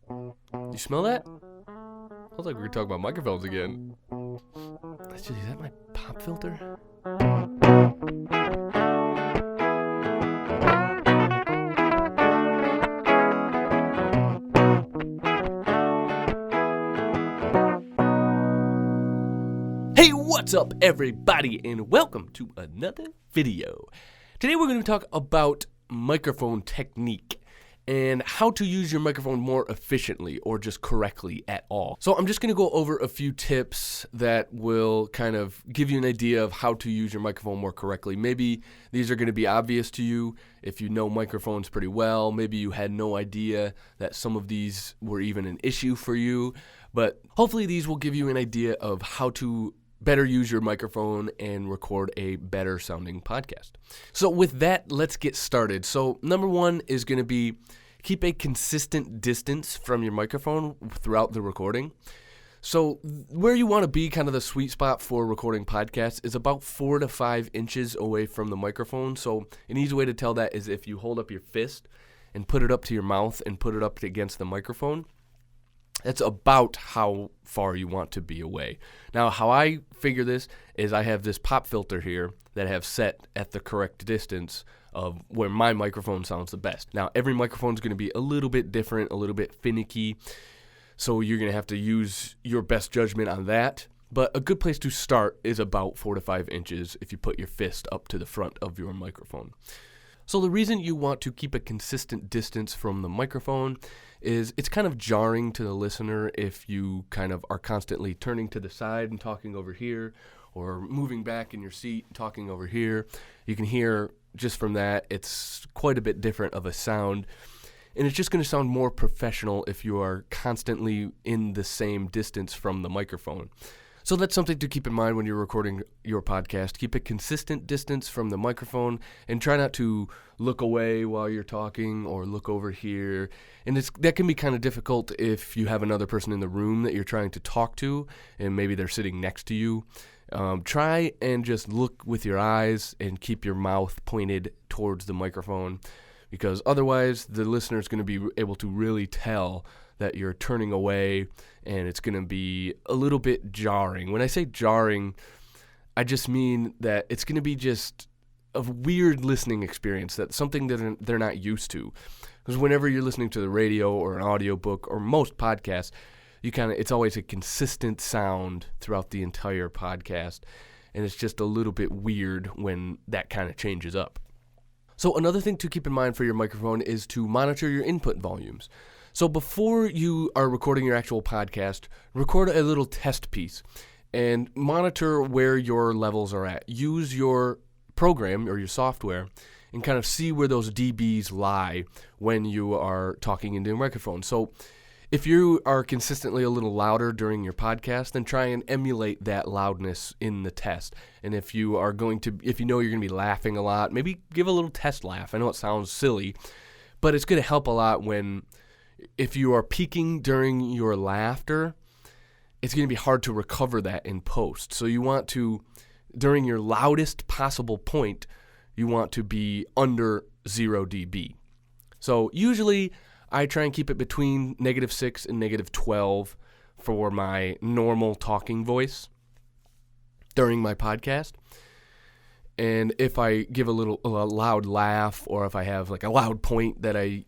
You smell that? Sounds like we were talking about microphones again. Is that my pop filter? Hey, what's up everybody, and welcome to another video. Today we're going to talk about microphone technique and how to use your microphone more efficiently or just correctly at all. So I'm just going to go over a few tips that will kind of give you an idea of how to use your microphone more correctly. Maybe these are going to be obvious to you if you know microphones pretty well. Maybe you had no idea that some of these were even an issue for you. But hopefully these will give you an idea of how to better use your microphone and record a better sounding podcast. So with that, let's get started. So number one is going to be keep a consistent distance from your microphone throughout the recording. So where you want to be, kind of the sweet spot for recording podcasts, is about 4 to 5 inches away from the microphone. So an easy way to tell that is if you hold up your fist and put it up to your mouth and put it up against the microphone. That's about how far you want to be away. Now, how I figure this is I have this pop filter here that I have set at the correct distance of where my microphone sounds the best. Now, every microphone is going to be a little bit different, a little bit finicky, so you're going to have to use your best judgment on that. But a good place to start is about 4 to 5 inches if you put your fist up to the front of your microphone. So the reason you want to keep a consistent distance from the microphone is it's kind of jarring to the listener if you kind of are constantly turning to the side and talking over here, or moving back in your seat and talking over here. You can hear just from that it's quite a bit different of a sound, and it's just going to sound more professional if you are constantly in the same distance from the microphone. So that's something to keep in mind when you're recording your podcast. Keep a consistent distance from the microphone and try not to look away while you're talking or look over here. And that can be kind of difficult if you have another person in the room that you're trying to talk to and maybe they're sitting next to you. Try and just look with your eyes and keep your mouth pointed towards the microphone, because otherwise the listener is going to be able to really tell that you're turning away, and it's going to be a little bit jarring. When I say jarring, I just mean that it's going to be just a weird listening experience, that's something that they're not used to. Because whenever you're listening to the radio or an audiobook or most podcasts, it's always a consistent sound throughout the entire podcast, and it's just a little bit weird when that kind of changes up. So another thing to keep in mind for your microphone is to monitor your input volumes. So before you are recording your actual podcast, record a little test piece and monitor where your levels are at. Use your program or your software and kind of see where those dBs lie when you are talking into your microphone. So if you are consistently a little louder during your podcast, then try and emulate that loudness in the test. And if you know you're going to be laughing a lot, maybe give a little test laugh. I know it sounds silly, but it's going to help a lot if you are peaking during your laughter. It's going to be hard to recover that in post. So you want to, during your loudest possible point, you want to be under 0 dB. So usually I try and keep it between -6 and -12 for my normal talking voice during my podcast. And if I give a loud laugh, or if I have like a loud point that I'm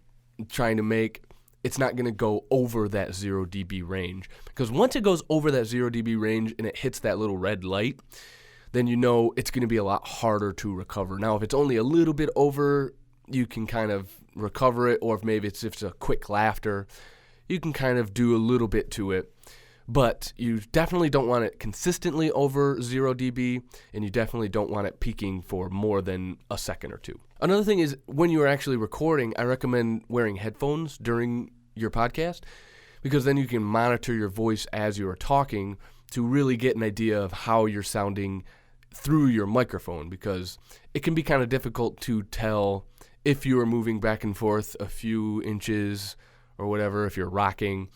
trying to make, it's not going to go over that 0 dB range. Because once it goes over that 0 dB range and it hits that little red light, then you know it's going to be a lot harder to recover. Now, if it's only a little bit over, you can kind of recover it, or if maybe it's just a quick laughter, you can kind of do a little bit to it. But you definitely don't want it consistently over 0 dB, and you definitely don't want it peaking for more than a second or two. Another thing is, when you are actually recording, I recommend wearing headphones during your podcast, because then you can monitor your voice as you are talking to really get an idea of how you're sounding through your microphone, because it can be kind of difficult to tell if you are moving back and forth a few inches or whatever, if you're rocking.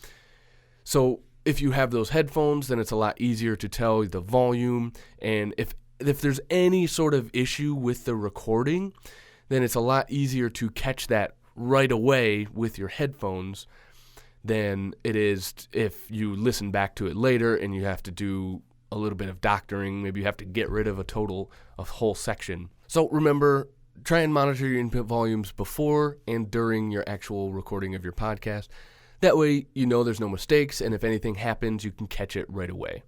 So if you have those headphones, then it's a lot easier to tell the volume. And if there's any sort of issue with the recording, then it's a lot easier to catch that right away with your headphones than it is if you listen back to it later and you have to do a little bit of doctoring. Maybe you have to get rid of a whole section. So remember, try and monitor your input volumes before and during your actual recording of your podcast. That way you know there's no mistakes, and if anything happens, you can catch it right away.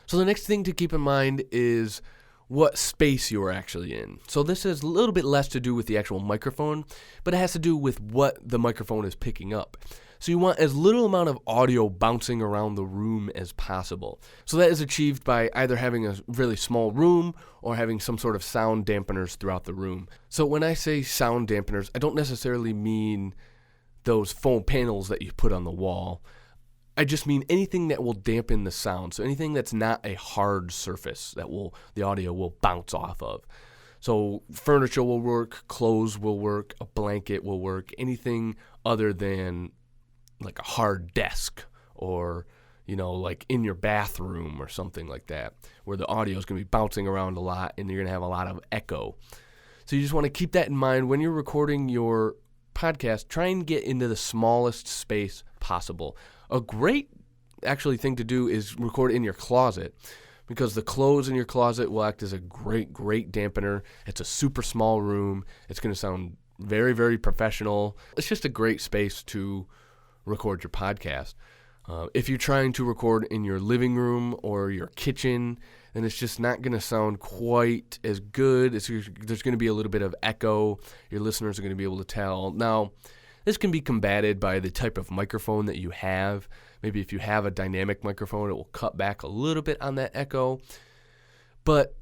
So the next thing to keep in mind is what space you're actually in. So this has a little bit less to do with the actual microphone, but it has to do with what the microphone is picking up. So you want as little amount of audio bouncing around the room as possible. So that is achieved by either having a really small room or having some sort of sound dampeners throughout the room. So when I say sound dampeners, I don't necessarily mean those foam panels that you put on the wall. I just mean anything that will dampen the sound. So anything that's not a hard surface that the audio will bounce off of. So furniture will work, clothes will work, a blanket will work, anything other than like a hard desk or, like in your bathroom or something like that, where the audio is going to be bouncing around a lot and you're going to have a lot of echo. So you just want to keep that in mind when you're recording your podcast. Try and get into the smallest space possible. A great thing to do is record in your closet, because the clothes in your closet will act as a great dampener. It's a super small room. It's going to sound very, very professional. It's just a great space to record your podcast. If you're trying to record in your living room or your kitchen, then it's just not going to sound quite as good. There's going to be a little bit of echo. Your listeners are going to be able to tell. Now, this can be combated by the type of microphone that you have. Maybe if you have a dynamic microphone, it will cut back a little bit on that echo. But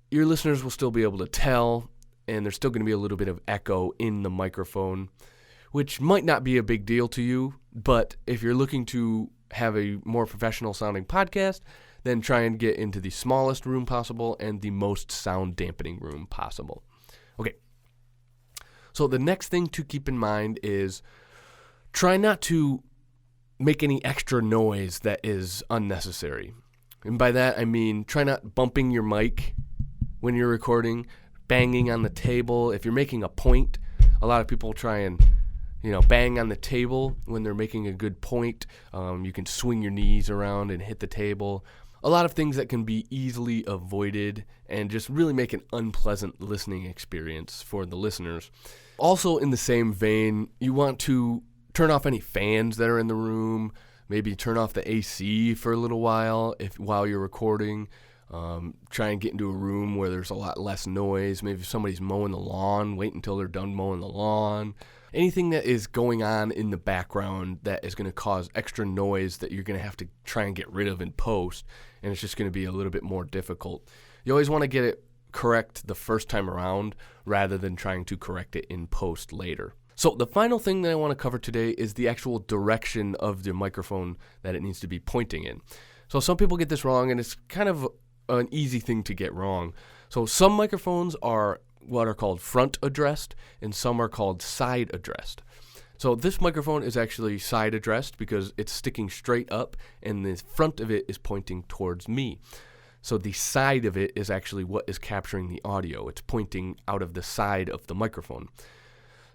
your listeners will still be able to tell, and there's still going to be a little bit of echo in the microphone, which might not be a big deal to you. But if you're looking to have a more professional sounding podcast, then try and get into the smallest room possible and the most sound dampening room possible. Okay. So the next thing to keep in mind is try not to make any extra noise that is unnecessary. And by that, I mean try not bumping your mic when you're recording, banging on the table. If you're making a point, a lot of people try and bang on the table when they're making a good point. You can swing your knees around and hit the table. A lot of things that can be easily avoided and just really make an unpleasant listening experience for the listeners. Also, in the same vein, you want to turn off any fans that are in the room. Maybe turn off the AC for a little while while you're recording. Try and get into a room where there's a lot less noise. Maybe if somebody's mowing the lawn, wait until they're done mowing the lawn. Anything that is going on in the background that is going to cause extra noise that you're going to have to try and get rid of in post, and it's just going to be a little bit more difficult. You always want to get it correct the first time around rather than trying to correct it in post later. So the final thing that I want to cover today is the actual direction of the microphone that it needs to be pointing in. So some people get this wrong, and it's kind of an easy thing to get wrong. So some microphones are what are called front addressed, and some are called side addressed. So this microphone is actually side addressed because it's sticking straight up, and the front of it is pointing towards me. So the side of it is actually what is capturing the audio. It's pointing out of the side of the microphone.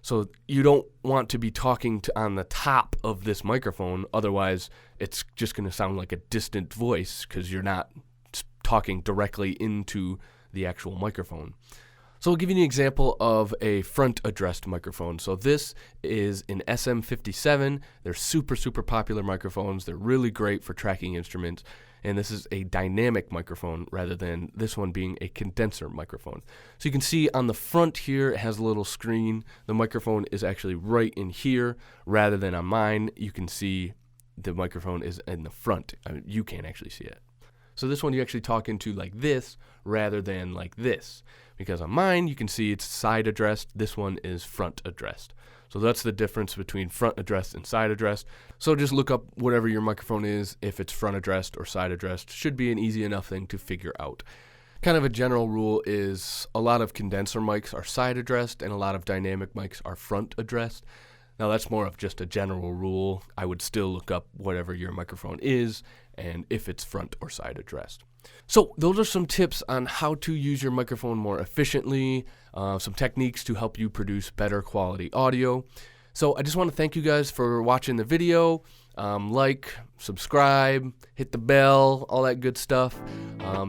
So you don't want to be talking on the top of this microphone, otherwise it's just going to sound like a distant voice because you're not talking directly into the actual microphone. So I'll give you an example of a front addressed microphone. So this is an SM57. They're super, super popular microphones. They're really great for tracking instruments. And this is a dynamic microphone rather than this one being a condenser microphone. So you can see on the front here, it has a little screen. The microphone is actually right in here rather than on mine. You can see the microphone is in the front. I mean, you can't actually see it. So this one you actually talk into like this rather than like this. Because on mine, you can see it's side addressed. This one is front addressed. So that's the difference between front addressed and side addressed. So just look up whatever your microphone is, if it's front addressed or side addressed. Should be an easy enough thing to figure out. Kind of a general rule is a lot of condenser mics are side addressed and a lot of dynamic mics are front addressed. Now that's more of just a general rule. I would still look up whatever your microphone is and if it's front or side addressed. So those are some tips on how to use your microphone more efficiently, some techniques to help you produce better quality audio. So I just want to thank you guys for watching the video. like, subscribe, hit the bell, all that good stuff.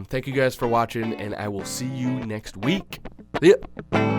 Thank you guys for watching, and I will see you next week. See ya.